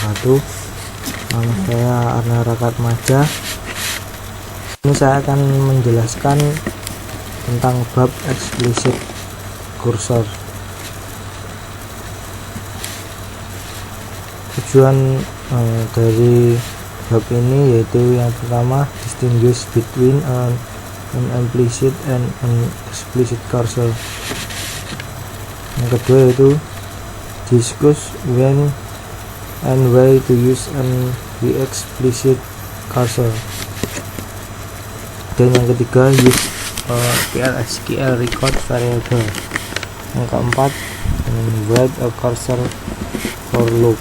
wabarakatuh. Nama saya Arna Rakatmaja. Ini saya akan menjelaskan tentang bab explicit cursor. Tujuan dari bab ini yaitu yang pertama, distinguish between an implicit and an explicit cursor. Yang kedua yaitu discuss when and why to use an explicit cursor. Dan yang ketiga, use PL/SQL record variable. Yang keempat, write a cursor for loop.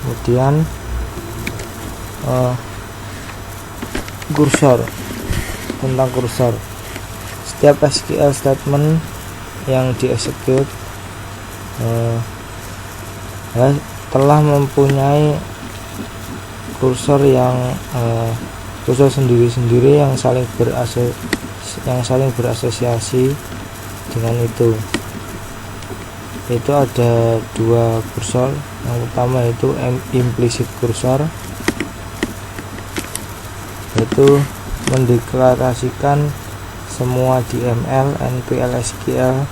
Kemudian kursor, tentang kursor. Setiap SQL statement yang dieksekut telah mempunyai kursor yang kursor sendiri-sendiri yang saling berasosiasi dengan itu. Itu ada dua kursor. Yang pertama yaitu implicit cursor, yaitu mendeklarasikan semua DML and PL/SQL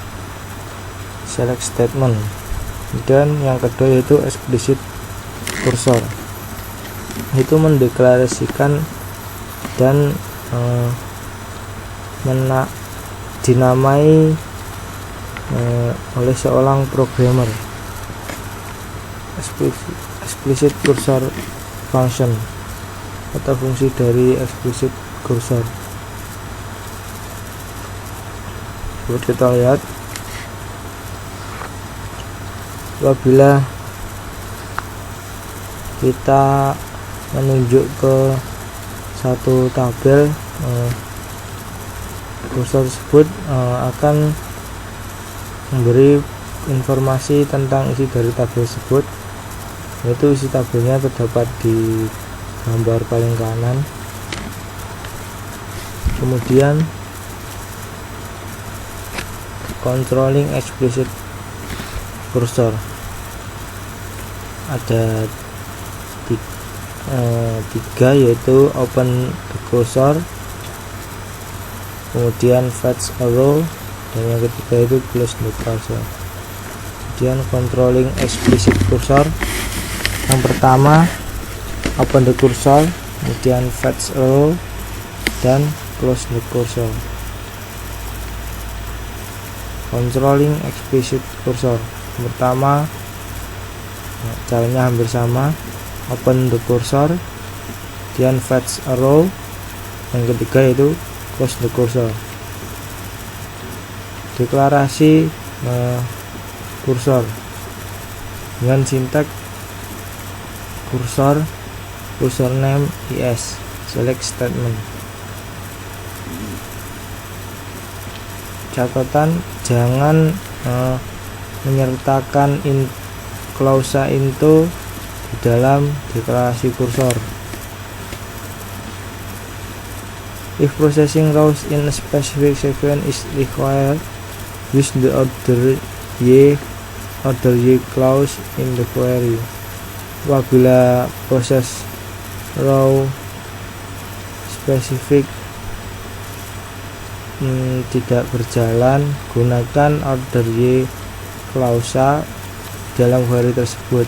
select statement. Dan yang kedua yaitu explicit cursor, itu mendeklarasikan dan dinamai oleh seorang programmer. Explicit cursor function atau fungsi dari explicit cursor. Kita lihat, apabila kita menunjuk ke satu tabel, kursor tersebut akan memberi informasi tentang isi dari tabel tersebut, yaitu isi tabelnya terdapat di gambar paling kanan. Kemudian controlling explicit cursor, ada tiga, yaitu open the cursor, kemudian fetch a row, dan yang ketiga itu close the cursor. Kemudian controlling explicit cursor, yang pertama open the cursor, kemudian fetch a row, dan close the cursor. Controlling explicit cursor, yang pertama caranya hampir sama, open the cursor, kemudian fetch a row, yang ketiga yaitu close the cursor. Deklarasi kursor dengan sintak cursor name is select statement. Catatan, jangan menyertakan klausa into di dalam deklarasi kursor. If processing rows in a specific sequence is required, use the order y clause in the query. Apabila proses row spesifik tidak berjalan, gunakan order y klausa dalam query tersebut,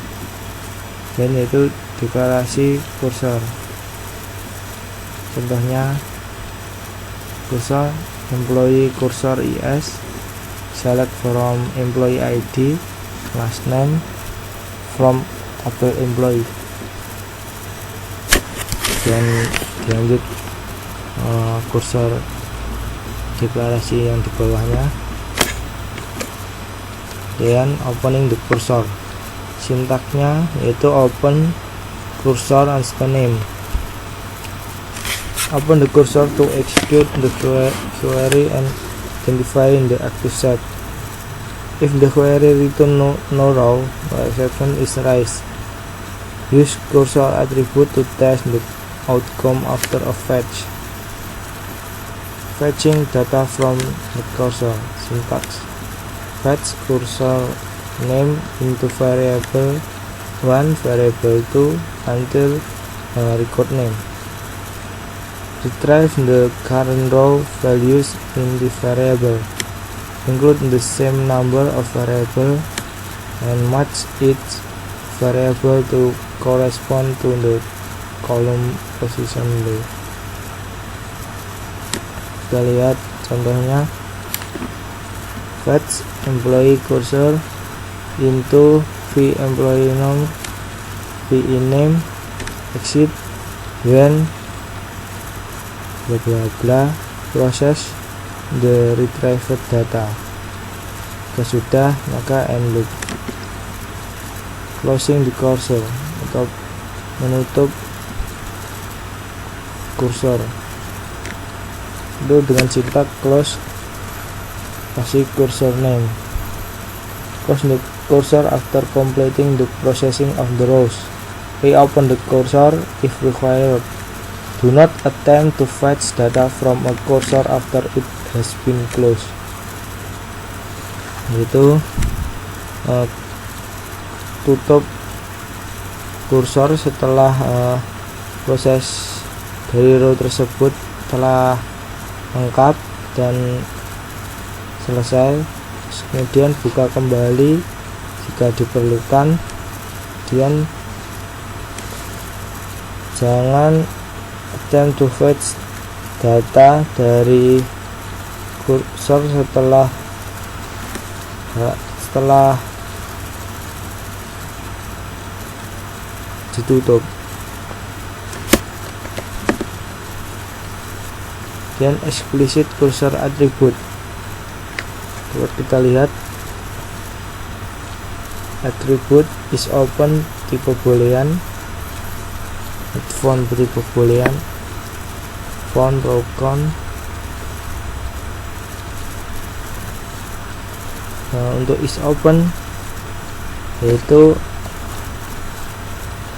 dan yaitu deklarasi kursor. Contohnya, kursor employee cursor is select from employee ID last name from tabel employee. Dan dilanjut kursor deklarasi yang di bawahnya, dan opening the cursor. Sintaknya yaitu open cursor underscore name. Open the cursor to execute the query and identify the active set. If the query return no row, the exception is raised. Use cursor attribute to test the outcome after a fetch. Fetching data from the cursor. Syntax: fetch cursor name into variable 1, variable 2 until record name. Retrieve the current row values in the variable. Include the same number of variable and match each variable to correspond to the column position row. Kita lihat contohnya. Fetch employee cursor into v employee name, v name, exit when blah blah blah process the retrieved data. Jika sudah, maka end loop. Closing the cursor atau menutup kursor itu dengan sintak close, kasih cursor name. Close the cursor after completing the processing of the rows. Reopen the cursor if required. Do not attempt to fetch data from a cursor after it has been closed. Itu tutup kursor setelah proses dari row tersebut telah lengkap dan selesai. Kemudian buka kembali jika diperlukan. Kemudian jangan attempt to fetch data dari kursor setelah ditutup. Dan explicit cursor attribute. Buat kita lihat, attribute is open tipe boolean, font tipe boolean, font row count. Untuk is open yaitu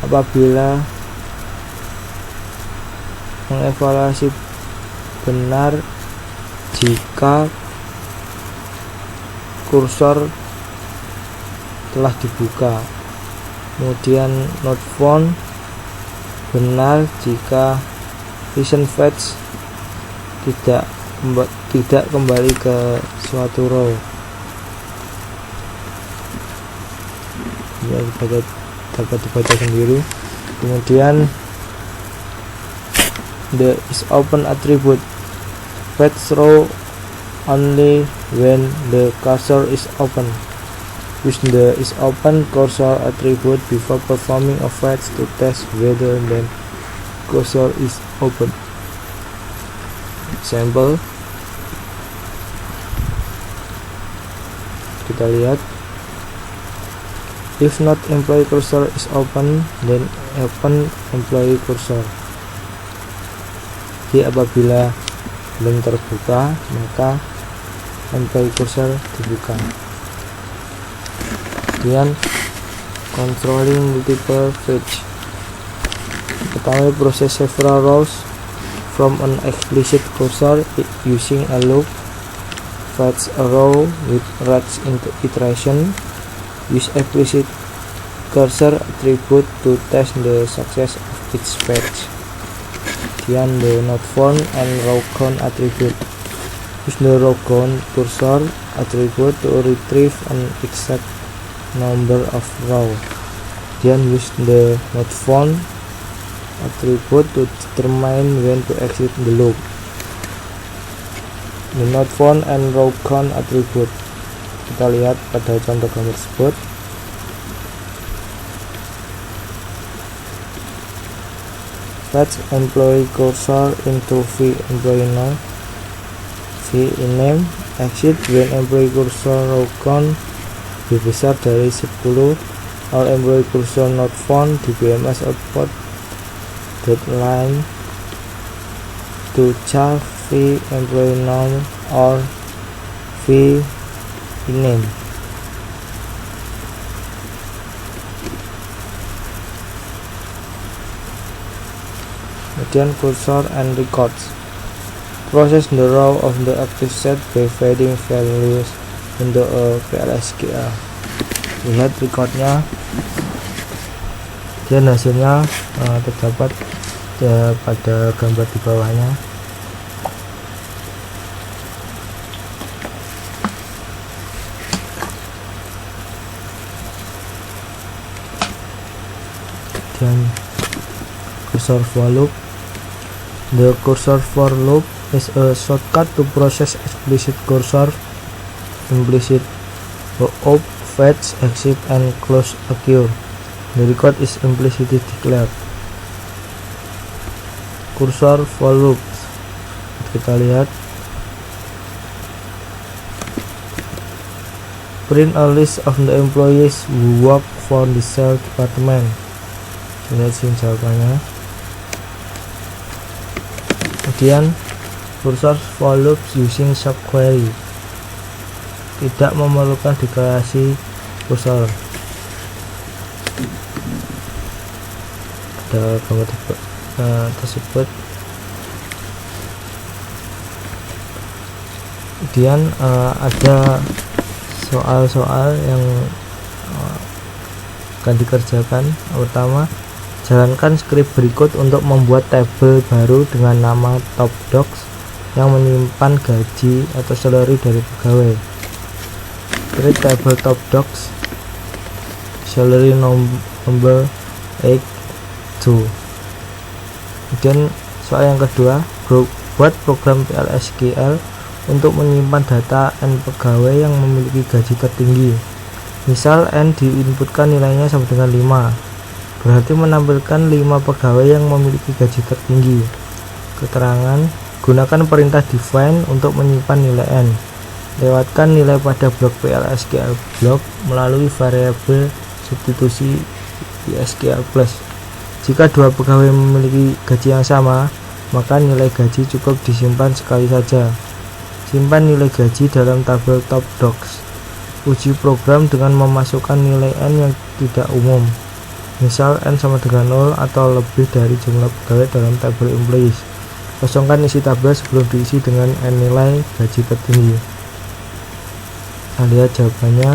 apabila mengevaluasi benar jika kursor telah dibuka. Kemudian not found benar jika recent fetch tidak kembali ke suatu row. Ya, dapat dibaca sendiri. Kemudian the is open attribute fetch row only when the cursor is open. Use the is open cursor attribute before performing a fetch to test whether the cursor is open. Example, kita lihat, if not employee cursor is open, then open employee cursor. Jadi apabila belum terbuka, maka employee cursor dibuka. Kemudian controlling multiple fetch. Pertama, proses several rows from an explicit cursor using a loop. Fetch a row with range iteration. Use explicit cursor attribute to test the success of each fetch. Kemudian the not found and row count attribute. Use the row count cursor attribute to retrieve an exact number of row. Kemudian use the not found attribute to determine when to exit the loop. The not found and row count attribute. Kita lihat pada contoh gambar tersebut. Fetch employee cursor into v employee name, v name, exit when employee cursor row count lebih besar dari 10, or employee cursor not found di BMS output deadline to char v employee name or v name. Kemudian cursor and records. Process the row of the active set by fading values untuk PLSQL. Lihat recordnya, dan hasilnya terdapat pada gambar di bawahnya. Dan cursor for loop. The cursor for loop is a shortcut to process explicit cursor, implicit op, fetch, exit, and close occur. The record is implicitly declared. Cursor for loop, kita lihat. Print a list of the employees who work for the sales department. Lihat sini jawabannya. Kemudian cursor for loops using subquery, tidak memerlukan deklarasi kursor. Ada gambar tersebut. Kemudian ada soal-soal yang akan dikerjakan. Pertama, jalankan skrip berikut untuk membuat tabel baru dengan nama top docs yang menyimpan gaji atau salary dari pegawai. Create table top docs, salary number 82. Kemudian soal yang kedua, buat program PLSQL untuk menyimpan data N pegawai yang memiliki gaji tertinggi. Misal N diinputkan nilainya sama dengan 5, berarti menampilkan 5 pegawai yang memiliki gaji tertinggi. Keterangan, gunakan perintah define untuk menyimpan nilai N. Lewatkan nilai pada blok PLSQL blok melalui variabel substitusi SQL plus. Jika 2 pegawai memiliki gaji yang sama, maka nilai gaji cukup disimpan sekali saja. Simpan nilai gaji dalam tabel top docs. Uji program dengan memasukkan nilai N yang tidak umum. Misal N sama dengan 0 atau lebih dari jumlah pegawai dalam tabel employees. Kosongkan isi tabel sebelum diisi dengan N nilai gaji tertinggi. Kita lihat jawabannya.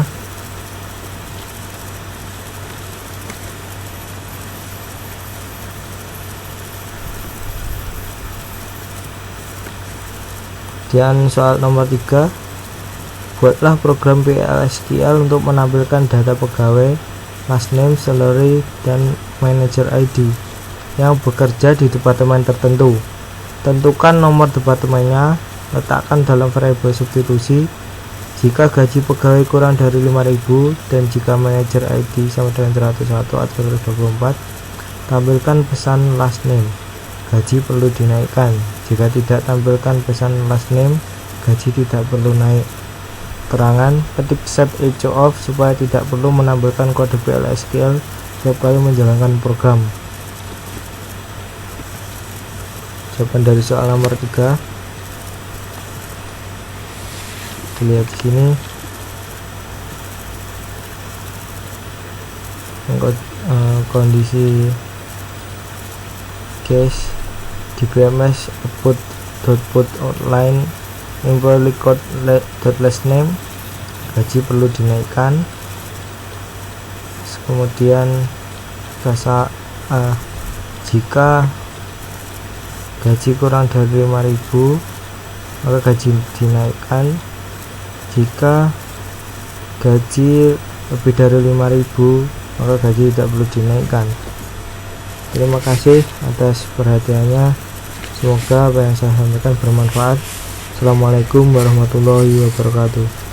Dan soal nomor 3, buatlah program PLSQL untuk menampilkan data pegawai, last name, salary, dan manager ID yang bekerja di departemen tertentu. Tentukan nomor departemennya, letakkan dalam variabel substitusi. Jika gaji pegawai kurang dari 5.000 dan jika manager ID sama dengan 101 atau 124, tampilkan pesan last name, gaji perlu dinaikkan. Jika tidak tampilkan pesan last name, gaji tidak perlu naik. Keterangan, ketik set echo off supaya tidak perlu menampilkan kode PLSQL setiap kali menjalankan program. Jawaban dari soal nomor 3 dilihat di sini. Kondisi case di BMS output outline employee code last name, gaji perlu dinaikkan. Kemudian jika gaji kurang dari 5.000 maka gaji dinaikkan. Jika gaji lebih dari 5.000 maka gaji tidak perlu dinaikkan. Terima kasih atas perhatiannya. Semoga apa yang saya sampaikan bermanfaat. Assalamualaikum warahmatullahi wabarakatuh.